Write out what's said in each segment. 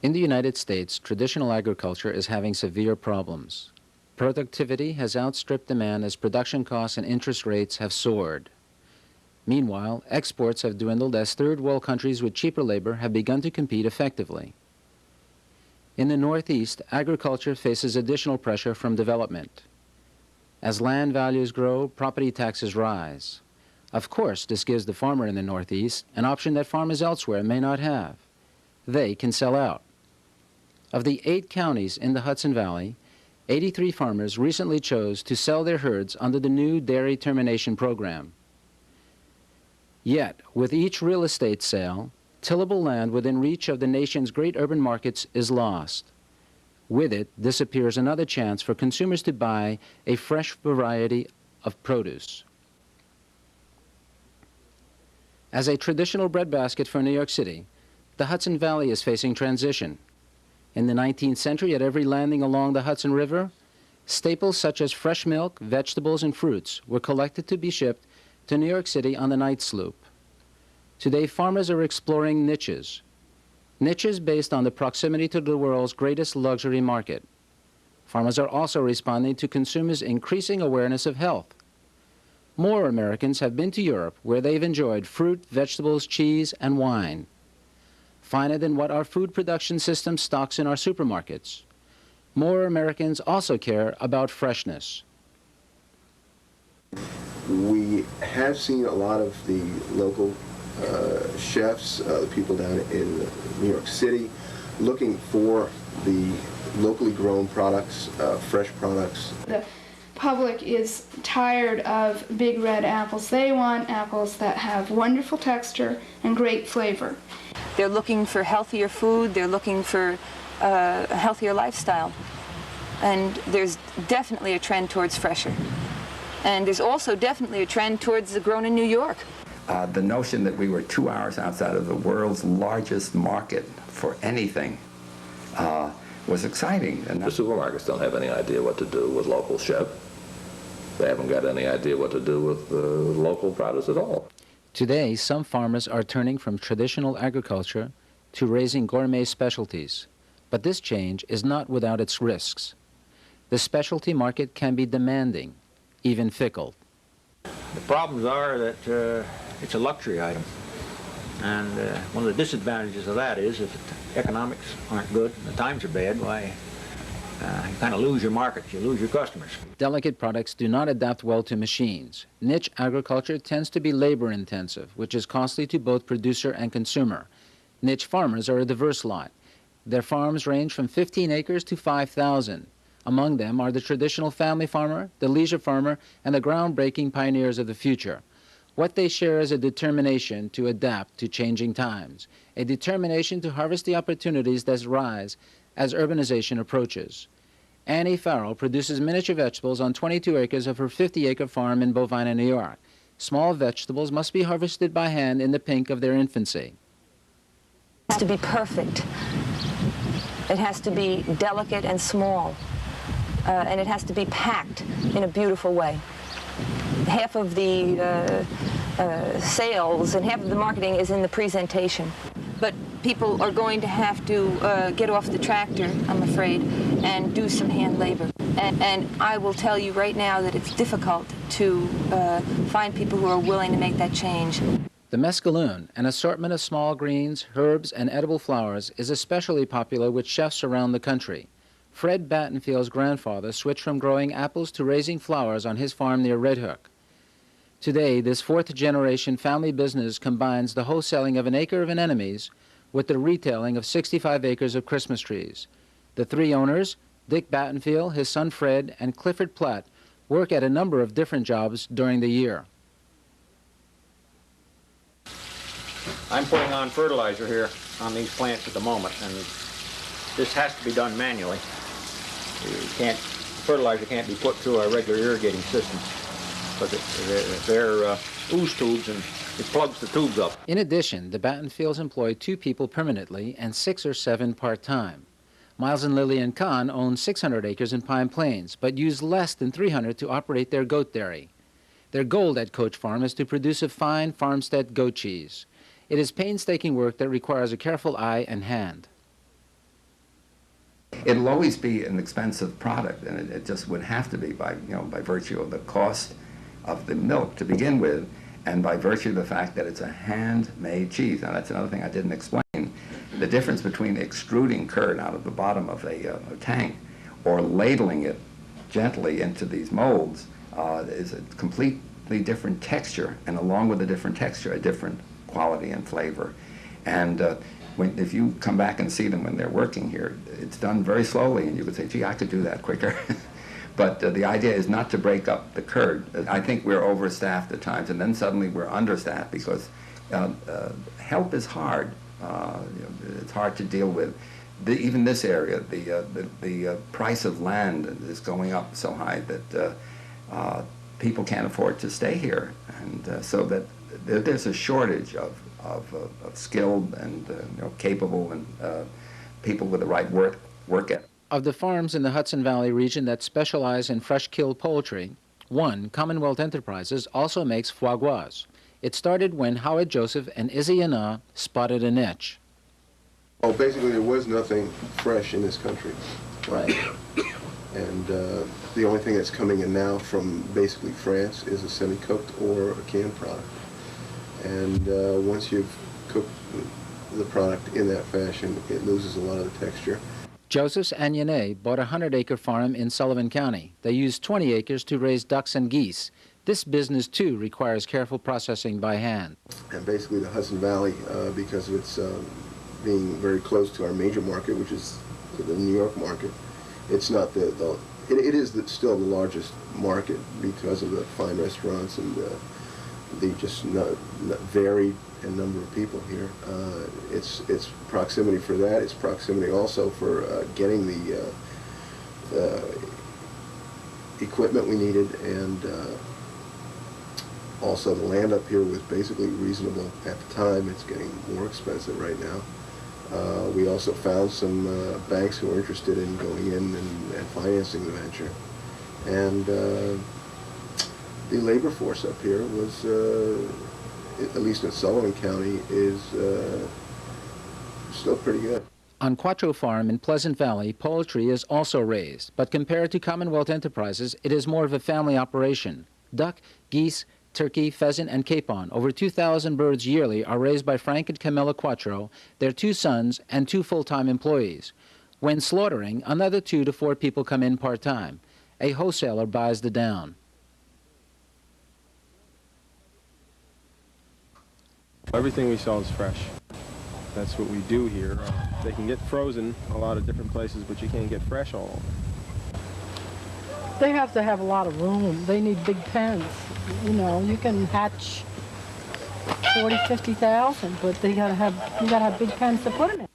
In the United States, traditional agriculture is having severe problems. Productivity has outstripped demand as production costs and interest rates have soared. Meanwhile, exports have dwindled as third world countries with cheaper labor have begun to compete effectively. In the Northeast, agriculture faces additional pressure from development. As land values grow, property taxes rise. Of course, this gives the farmer in the Northeast an option that farmers elsewhere may not have. They can sell out. Of the 8 counties in the Hudson Valley, 83 farmers recently chose to sell their herds under the new dairy termination program. Yet, with each real estate sale, tillable land within reach of the nation's great urban markets is lost. With it disappears another chance for consumers to buy a fresh variety of produce. As a traditional breadbasket for New York City, the Hudson Valley is facing transition. In the 19th century, at every landing along the Hudson River, staples such as fresh milk, vegetables, and fruits were collected to be shipped to New York City on the night sloop. Today, farmers are exploring niches based on the proximity to the world's greatest luxury market. Farmers are also responding to consumers' increasing awareness of health. More Americans have been to Europe, where they've enjoyed fruit, vegetables, cheese, and wine, finer than what our food production system stocks in our supermarkets. More Americans also care about freshness. We have seen a lot of the local chefs, the people down in New York City, looking for the locally grown products, fresh products. The public is tired of big red apples. They want apples that have wonderful texture and great flavor. They're looking for healthier food, they're looking for a healthier lifestyle. And there's definitely a trend towards fresher. And there's also definitely a trend towards the grown in New York. The notion that we were 2 hours outside of the world's largest market for anything was exciting. And the supermarkets don't have any idea what to do with local chef. They haven't got any idea what to do with local produce at all. Today, some farmers are turning from traditional agriculture to raising gourmet specialties. But this change is not without its risks. The specialty market can be demanding, even fickle. The problems are that it's a luxury item. And one of the disadvantages of that is if the economics aren't good, and the times are bad, why, you kind of lose your markets, you lose your customers. Delicate products do not adapt well to machines. Niche agriculture tends to be labor-intensive, which is costly to both producer and consumer. Niche farmers are a diverse lot. Their farms range from 15 acres to 5,000. Among them are the traditional family farmer, the leisure farmer, and the groundbreaking pioneers of the future. What they share is a determination to adapt to changing times, a determination to harvest the opportunities that rise as urbanization approaches. Annie Farrell produces miniature vegetables on 22 acres of her 50-acre farm in Bovina, New York. Small vegetables must be harvested by hand in the pink of their infancy. It has to be perfect. It has to be delicate and small. And it has to be packed in a beautiful way. Half of the sales and half of the marketing is in the presentation. But people are going to have to get off the tractor, I'm afraid, and do some hand labor. And I will tell you right now that it's difficult to find people who are willing to make that change. The mescaloon, an assortment of small greens, herbs, and edible flowers, is especially popular with chefs around the country. Fred Battenfield's grandfather switched from growing apples to raising flowers on his farm near Red Hook. Today, this fourth-generation family business combines the wholesaling of an acre of anemones with the retailing of 65 acres of Christmas trees. The 3 owners, Dick Battenfield, his son Fred, and Clifford Platt, work at a number of different jobs during the year. I'm putting on fertilizer here on these plants at the moment, and this has to be done manually. Fertilizer can't be put through our regular irrigating system, but they're ooze tubes, and it plugs the tubes up. In addition, the Battenfields employ 2 people permanently and 6 or 7 part-time. Miles and Lillian Kahn own 600 acres in Pine Plains, but use less than 300 to operate their goat dairy. Their goal at Coach Farm is to produce a fine farmstead goat cheese. It is painstaking work that requires a careful eye and hand. It'll always be an expensive product, and it just would have to be by virtue of the cost of the milk to begin with, and by virtue of the fact that it's a handmade cheese. Now, that's another thing I didn't explain. The difference between extruding curd out of the bottom of a tank or ladling it gently into these molds is a completely different texture, and along with a different texture, a different quality and flavor. And if you come back and see them when they're working here, it's done very slowly, and you could say, gee, I could do that quicker. But the idea is not to break up the curd. I think we're overstaffed at times, and then suddenly we're understaffed because help is hard. It's hard to deal with. Even this area, the price of land is going up so high that people can't afford to stay here, and so that there's a shortage of skilled and capable and people with the right work ethic. Of the farms in the Hudson Valley region that specialize in fresh-killed poultry, one, Commonwealth Enterprises, also makes foie gras. It started when Howard Joseph and Izzy Yana spotted a niche. Well, basically there was nothing fresh in this country. Right. And the only thing that's coming in now from basically France is a semi-cooked or a canned product. And once you've cooked the product in that fashion, it loses a lot of the texture. Joseph's and Yane bought a 100-acre farm in Sullivan County. They used 20 acres to raise ducks and geese. This business, too, requires careful processing by hand. And basically the Hudson Valley, because of its being very close to our major market, which is the New York market, it's not it is still the largest market because of the fine restaurants and the just varied number of people here. It's proximity for that. It's proximity also for getting the equipment we needed, and also the land up here was basically reasonable at the time. It's getting more expensive right now. We also found some banks who were interested in going in and financing the venture. And the labor force up here was, at least in Sullivan County, is still pretty good. On Quattro Farm in Pleasant Valley, poultry is also raised, but compared to Commonwealth Enterprises, it is more of a family operation. Duck, geese, turkey, pheasant, and capon, over 2,000 birds yearly, are raised by Frank and Camilla Quattro, their 2 sons, and 2 full-time employees. When slaughtering, another 2 to 4 people come in part-time. A wholesaler buys the down. Everything we sell is fresh. That's what we do here. They can get frozen a lot of different places, but you can't get fresh all over. They have to have a lot of room. They need big pens. You know, you can hatch 40, 50,000, but you gotta have big pens to put them in.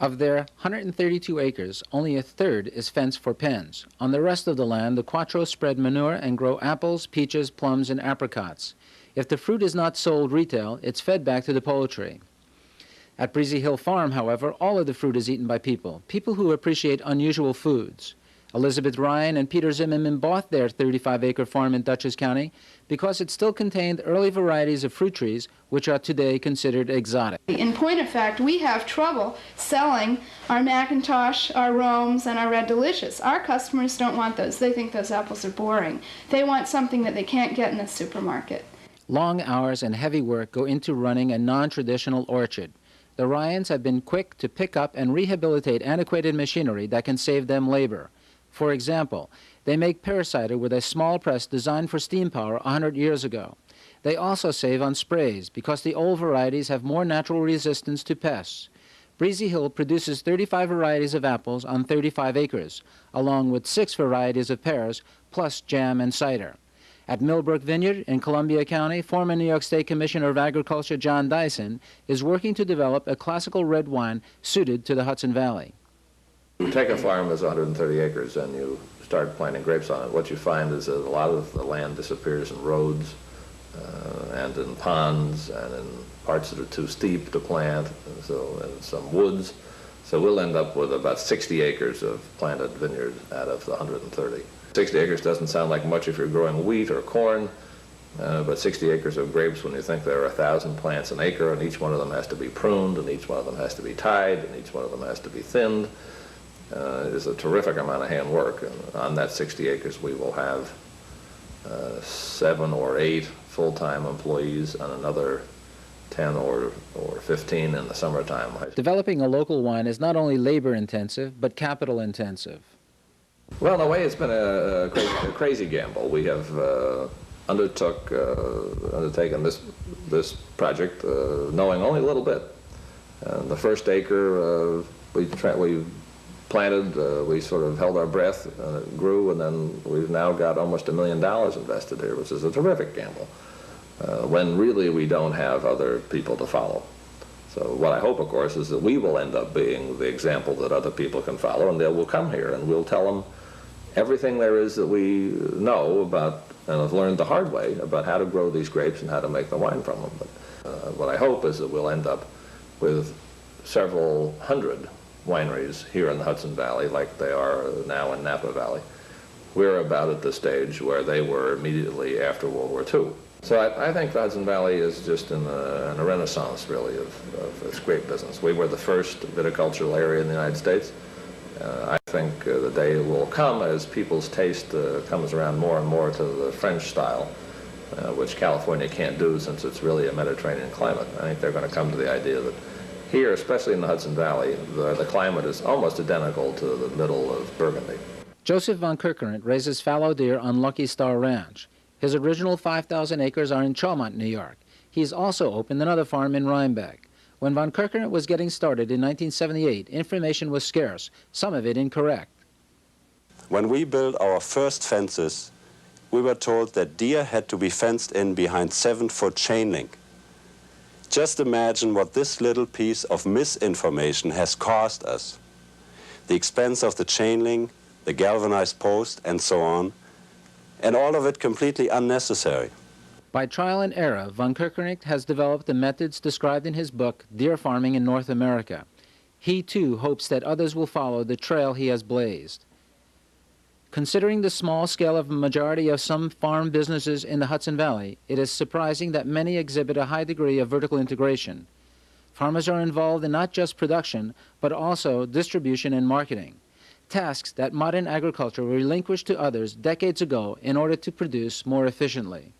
Of their 132 acres, only a third is fenced for pens. On the rest of the land, the Quattros spread manure and grow apples, peaches, plums, and apricots. If the fruit is not sold retail, it's fed back to the poultry. At Breezy Hill Farm, however, all of the fruit is eaten by people who appreciate unusual foods. Elizabeth Ryan and Peter Zimmerman bought their 35-acre farm in Dutchess County because it still contained early varieties of fruit trees which are today considered exotic. In point of fact, we have trouble selling our Macintosh, our Romes, and our Red Delicious. Our customers don't want those. They think those apples are boring. They want something that they can't get in the supermarket. Long hours and heavy work go into running a non-traditional orchard. The Ryans have been quick to pick up and rehabilitate antiquated machinery that can save them labor. For example, they make pear cider with a small press designed for steam power 100 years ago. They also save on sprays because the old varieties have more natural resistance to pests. Breezy Hill produces 35 varieties of apples on 35 acres, along with 6 varieties of pears, plus jam and cider. At Millbrook Vineyard in Columbia County, former New York State Commissioner of Agriculture John Dyson is working to develop a classical red wine suited to the Hudson Valley. You take a farm that's 130 acres and you start planting grapes on it, what you find is that a lot of the land disappears in roads and in ponds and in parts that are too steep to plant, and some woods. So we'll end up with about 60 acres of planted vineyard out of the 130. 60 acres doesn't sound like much if you're growing wheat or corn, but 60 acres of grapes, when you think there are 1,000 plants an acre, and each one of them has to be pruned, and each one of them has to be tied, and each one of them has to be thinned. is a terrific amount of hand work. And on that 60 acres, we will have 7 or 8 full-time employees and another 10 or 15 in the summertime. Developing a local wine is not only labor-intensive, but capital-intensive. Well, in a way, it's been a crazy gamble. We have undertaken this project knowing only a little bit. The first acre we planted, we sort of held our breath, and it grew, and then we've now got almost $1 million invested here, which is a terrific gamble, when really we don't have other people to follow. So what I hope, of course, is that we will end up being the example that other people can follow, and they will come here, and we'll tell them everything there is that we know about and have learned the hard way about how to grow these grapes and how to make the wine from them. But what I hope is that we'll end up with several hundred wineries here in the Hudson Valley, like they are now in Napa Valley. We're about at the stage where they were immediately after World War II. So I think the Hudson Valley is just in a renaissance, really, of its grape business. We were the first viticultural area in the United States. I think the day will come as people's taste comes around more and more to the French style, which California can't do since it's really a Mediterranean climate. I think they're going to come to the idea that here, especially in the Hudson Valley, the climate is almost identical to the middle of Burgundy. Joseph von Kerkerent raises fallow deer on Lucky Star Ranch. His original 5,000 acres are in Chaumont, New York. He's also opened another farm in Rhinebeck. When von Kerkerent was getting started in 1978, information was scarce, some of it incorrect. When we built our first fences, we were told that deer had to be fenced in behind 7-foot chain link. Just imagine what this little piece of misinformation has cost us. The expense of the chain link, the galvanized post, and so on, and all of it completely unnecessary. By trial and error, von Kerkerent has developed the methods described in his book, Deer Farming in North America. He, too, hopes that others will follow the trail he has blazed. Considering the small scale of a majority of some farm businesses in the Hudson Valley, it is surprising that many exhibit a high degree of vertical integration. Farmers are involved in not just production, but also distribution and marketing, tasks that modern agriculture relinquished to others decades ago in order to produce more efficiently.